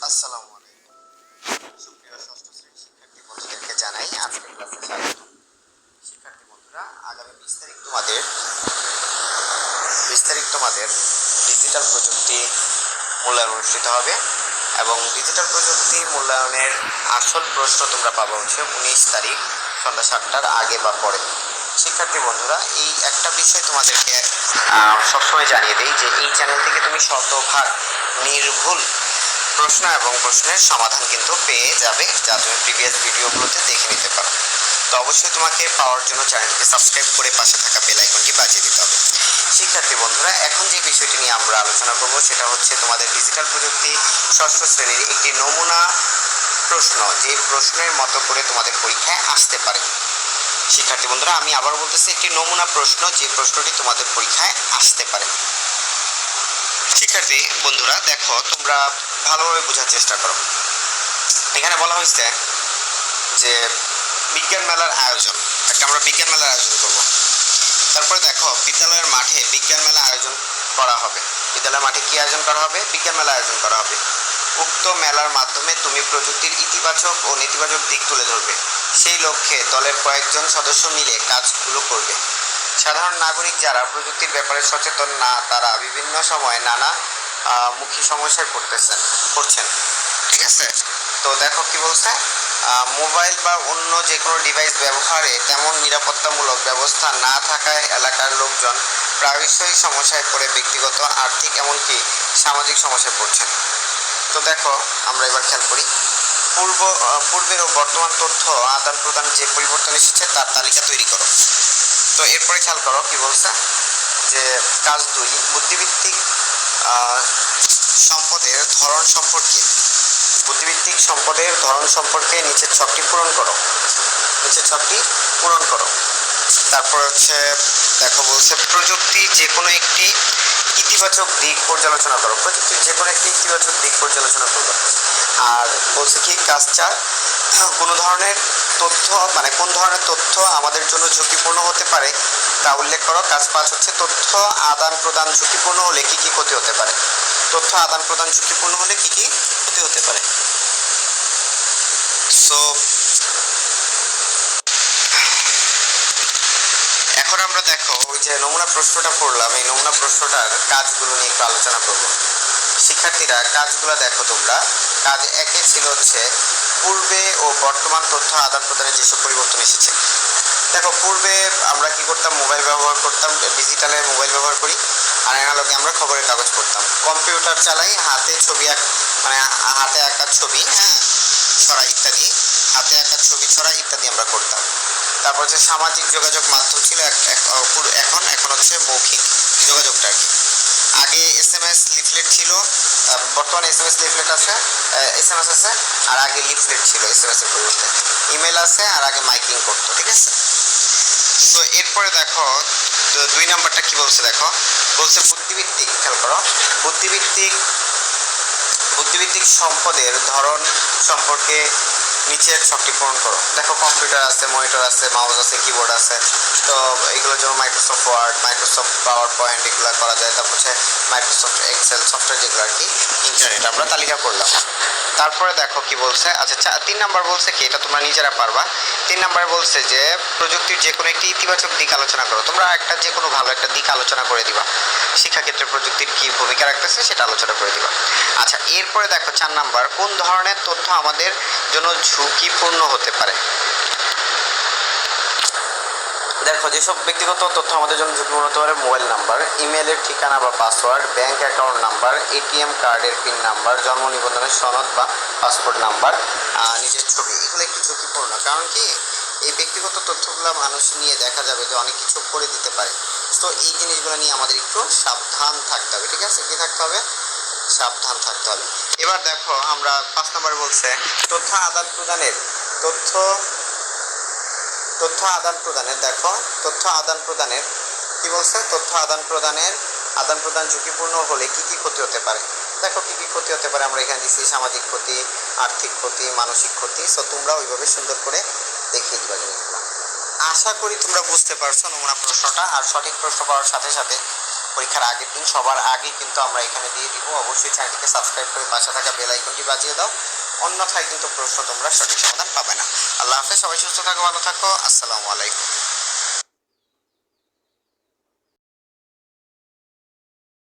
আসসালামু আলাইকুম। সুপ্রিয় ষষ্ঠ শ্রেণীর শিক্ষার্থী বন্ধুদেরকে জানাই আজকের ক্লাসে স্বাগত। শিক্ষার্থী বন্ধুরা, আগামী 20 তারিখ তোমাদের ডিজিটাল প্রযুক্তি মূল্যায়ন অনুষ্ঠিত হবে এবং ডিজিটাল প্রযুক্তি মূল্যায়নের আসল প্রশ্ন তোমরা পাবে হচ্ছে 19 তারিখ সন্ধ্যা 7টার আগে বা পরে। শিক্ষার্থী বন্ধুরা, এই একটা বিষয় তোমাদেরকে সবসময় জানিয়ে দিই যে এই চ্যানেল থেকে তুমি শতভাগ নির্ভুল প্রশ্ন এবং প্রশ্নের সমাধান কিন্তু পেয়ে যাবে, যা তুমি প্রিভিয়াস ভিডিওগুলোতে দেখে নিতে পারো। তো অবশ্যই তোমাকে পাওয়ার জন্য চ্যানেলটিকে সাবস্ক্রাইব করে পাশে থাকা বেল আইকনটি বাজিয়ে দিতে হবে। শিক্ষার্থী বন্ধুরা, এখন যে বিষয়টি নিয়ে আমরা আলোচনা করব সেটা হচ্ছে তোমাদের ডিজিটাল প্রযুক্তি ষষ্ঠ শ্রেণীর একটি নমুনা প্রশ্ন, যে প্রশ্নের মতো করে তোমাদের পরীক্ষায় আসতে পারে। শিক্ষার্থী বন্ধুরা, আমি আবার বলতেছি, একটি নমুনা প্রশ্ন, যে প্রশ্নটি তোমাদের পরীক্ষায় আসতে পারে। শিক্ষার্থী বন্ধুরা দেখো, তোমরা ভালোভাবে বোঝার চেষ্টা করো। এখানে বলা হয়েছে যে বিজ্ঞান মেলার আয়োজন, আমরা বিজ্ঞান মেলার আয়োজন করব। তারপরে দেখো, বিদ্যালয়ের মাঠে বিজ্ঞান মেলা আয়োজন করা হবে। বিদ্যালয়ের মাঠে কি আয়োজন করা হবে? বিজ্ঞান মেলা আয়োজন করা হবে। উক্ত মেলার মাধ্যমে তুমি প্রযুক্তির ইতিবাচক ও নেতিবাচক দিক তুলে ধরবে। সেই লক্ষ্যে দলের কয়েকজন সদস্য মিলে কাজগুলো করবে। সাধারণ নাগরিক যারা প্রযুক্তির ব্যাপারে সচেতন না, তারা বিভিন্ন সময় নানা মুখী সমস্যায় পড়ছেন। ঠিক আছে? তো দেখো কি বলছে, মোবাইল বা অন্য যে কোনো ডিভাইস ব্যবহারে তেমন নিরাপত্তামূলক ব্যবস্থা না থাকায় এলাকার লোকজন প্রায়শই সমস্যায় পড়ে ব্যক্তিগত, আর্থিক এমনকি সামাজিক সমস্যায় পড়ছেন। তো দেখো, আমরা এবার খেয়াল করি, পূর্বের ও বর্তমান তথ্য আদান প্রদান যে পরিবর্তন এসেছে তার তালিকা তৈরি করো। তো এরপরে খেয়াল করো কি বলছে, যে কাজ 2, বুদ্ধিভিত্তিক সম্পদের ধরন সম্পর্কে নিচের ছকটি পূরণ করো। তারপর হচ্ছে দেখো বলছে প্রযুক্তির যে কোনো একটি ইতিবাচক দিক পর্যালোচনা করো। আর বলছে কি কাজ 4, কোন ধরনের তথ্য আমাদের জন্য ঝুঁকিপূর্ণ হতে পারে তা উল্লেখ করো। কাজ 5 হচ্ছে তথ্য আদান প্রদান ঝুঁকিপূর্ণ হলে কি কি ক্ষতি হতে পারে। সো এখন আমরা দেখো ওই যে নমুনা প্রশ্নটা পড়লাম, এই নমুনা প্রশ্নটার কাজগুলো নিয়ে একটু আলোচনা করব। শিক্ষার্থীরা কাজগুলো দেখো তোমরা। কাজ 1 ছিল হচ্ছে পূর্বে ও বর্তমান তথ্য আদান প্রদানে যেসব পরিবর্তন এসেছে। দেখো, পূর্বে আমরা কি করতাম? মোবাইল ব্যবহার করতাম, ডিজিটালে মোবাইল ব্যবহার করি, আর অ্যানালগে আমরা খবরের কাগজ পড়তাম। কম্পিউটার চালাই, হাতে আঁকা ছবি ছড়া ইত্যাদি আমরা করতাম। তারপর হচ্ছে সামাজিক যোগাযোগ মাধ্যম ছিল এখন হচ্ছে মৌখিক যোগাযোগটা আর কি। আগে SMS লিফলেট ছিল, বর্তমানে SMS আছে, আর আগে লিফলেট ছিল SMS এর পরিবর্তে। ইমেল আছে, আর আগে মাইকিং করতো। ঠিক আছে? তো এরপরে দেখো 2 নাম্বারটা কি বলছে, দেখো বলছে বুদ্ধিভিত্তিক, খেয়াল করো, বুদ্ধিভিত্তিক সম্পদের ধরন সম্পর্কে নিচের ছকটি পূরণ করো। দেখো, কম্পিউটার আছে, মনিটর আছে, মাউস আছে, কিবোর্ড আছে। তো এগুলোর জন্য Microsoft Word, Microsoft PowerPoint এগুলো করা যায়। তারপর হচ্ছে মাইক্রোসফট এক্সেল সফটওয়্যার, যেগুলো আর কি ইন্টারনেট আমরা তালিকা করলাম। তারপরে দেখো কি বলছে, আচ্ছা 3 নাম্বার বলছে কি, এটা তোমরা নিজেরা পারবা। 3 নাম্বারে বলছে যে প্রযুক্তির যে কোনো একটি ইতিবাচক দিক আলোচনা করো। তোমরা যে কোনো ভালো একটা দিক আলোচনা করে দিবা। শিক্ষাক্ষেত্রে প্রযুক্তির কি ভূমিকা রাখতেছে সেটা আলোচনা করে দিবা। আচ্ছা, এরপরে দেখো 4 নাম্বার, কোন ধরনের তথ্য আমাদের জন্য ঝুঁকিপূর্ণ হতে পারে। দেখো, যেসব ব্যক্তিগত তথ্য আমাদের জন্য ঝুঁকিপূর্ণ হতে পারে: মোবাইল নাম্বার, ইমেলের ঠিকানা বা password, bank account number, ATM কার্ডের পিন নাম্বার, জন্ম নিবন্ধনের সনদ বা পাসপোর্ট নাম্বার, নিজের ছবি। এগুলো একটু ঝুঁকিপূর্ণ, কারণ কি এই ব্যক্তিগত তথ্যগুলো মানুষ নিয়ে দেখা যাবে যে অনেক কিছু করে দিতে পারে। তো এই জিনিসগুলো নিয়ে আমাদের একটু সাবধান থাকতে হবে। ঠিক আছে? কি থাকতে হবে? সাবধান থাকতে হবে। এবার দেখো, আমরা 5 নম্বরে বলছে তথ্য আদান প্রদানের কি বলছে, আদান প্রদান ঝুঁকিপূর্ণ হলে কি কি ক্ষতি হতে পারে। দেখো কি কি ক্ষতি হতে পারে আমরা এখানে দিচ্ছি: সামাজিক ক্ষতি, আর্থিক ক্ষতি, মানসিক ক্ষতি। সো তোমরা ওইভাবে সুন্দর করে দেখিয়ে দিবা জিনিসগুলো। আশা করি তোমরা বুঝতে পারছো নমুনা প্রশ্নটা। আর সঠিক প্রশ্ন পাওয়ার সাথে সাথে পরীক্ষার আগের দিন সবার আগে কিন্তু আমরা এখানে দিয়ে দিব। অবশ্যই চ্যানেলটিকে সাবস্ক্রাইব করে পাশে থাকা বেল আইকনটি বাজিয়ে দাও, অন্যথায় কিন্তু প্রশ্ন তোমরা সঠিক সমাধান পাবে না। আল্লাহ হাফেজ, সবাই সুস্থ থাকো, ভালো থাকো, আসসালামু আলাইকুম।